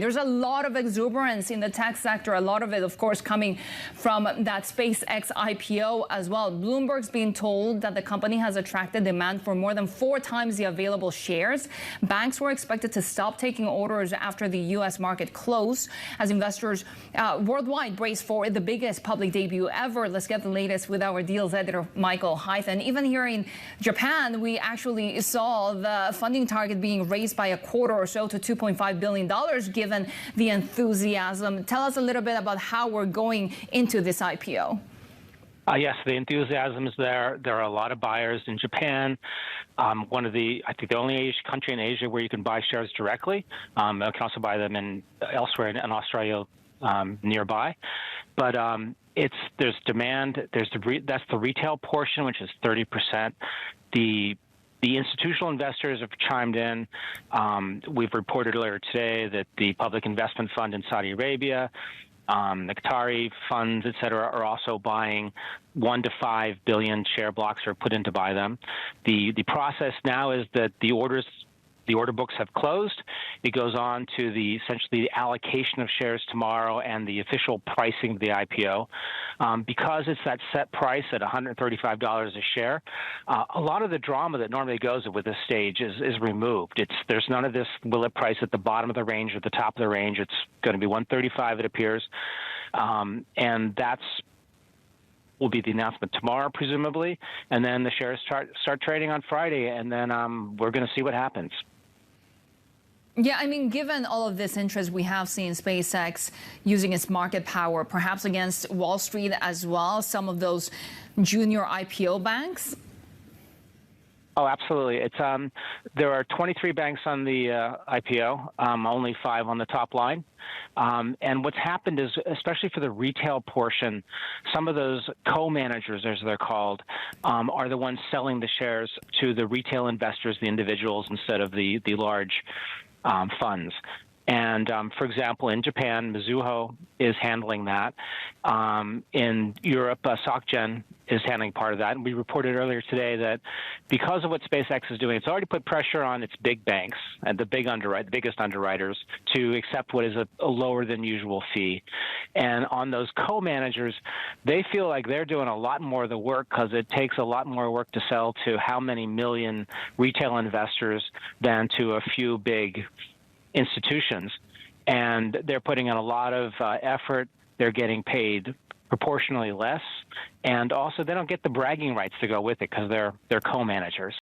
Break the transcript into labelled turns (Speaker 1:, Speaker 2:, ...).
Speaker 1: There's a lot of exuberance in the tech sector, a lot of it, of course, coming from that SpaceX IPO as well. Bloomberg's been told that the company has attracted demand for more than 4 times the available shares. Banks were expected to stop taking orders after the U.S. market closed as investors worldwide brace for the biggest public debut ever. Let's get the latest with our deals editor, Michael Hytha. And even here in Japan, we actually saw the funding target being raised by a quarter or so to $2.5 billion, given the enthusiasm. Tell us a little bit about how we're going into this IPO.
Speaker 2: Yes, the enthusiasm is there. There are a lot of buyers in Japan. I think the only country in Asia where you can buy shares directly. You can also buy them elsewhere in Australia nearby. But there's demand. That's the retail portion, which is 30%. The institutional investors have chimed in. We've reported earlier today that the Public Investment Fund in Saudi Arabia, the Qatari funds, et cetera, are also buying 1 to 5 billion share blocks are put in to buy them. The process now is that the order books have closed. It goes on to essentially the allocation of shares tomorrow and the official pricing of the IPO. Because it's that set price at $135 a share, a lot of the drama that normally goes with this stage is removed. There's none of this, will it price at the bottom of the range or the top of the range? It's going to be $135, it appears. And will be the announcement tomorrow, presumably. And then the shares start trading on Friday, and then we're going to see what happens.
Speaker 1: Yeah, I mean, given all of this interest, we have seen SpaceX using its market power, perhaps against Wall Street as well, some of those junior IPO banks.
Speaker 2: Oh, absolutely. There are 23 banks on the IPO, only 5 on the top line. And what's happened is, especially for the retail portion, some of those co-managers, as they're called, are the ones selling the shares to the retail investors, the individuals, instead of the large funds. And, for example, in Japan, Mizuho is handling that. In Europe, SocGen is handling part of that. And we reported earlier today that because of what SpaceX is doing, it's already put pressure on its big banks and the biggest underwriters to accept what is a lower than usual fee. And on those co-managers, they feel like they're doing a lot more of the work because it takes a lot more work to sell to how many million retail investors than to a few big institutions, and they're putting in a lot of effort. They're getting paid proportionally less, and also they don't get the bragging rights to go with it because they're co-managers.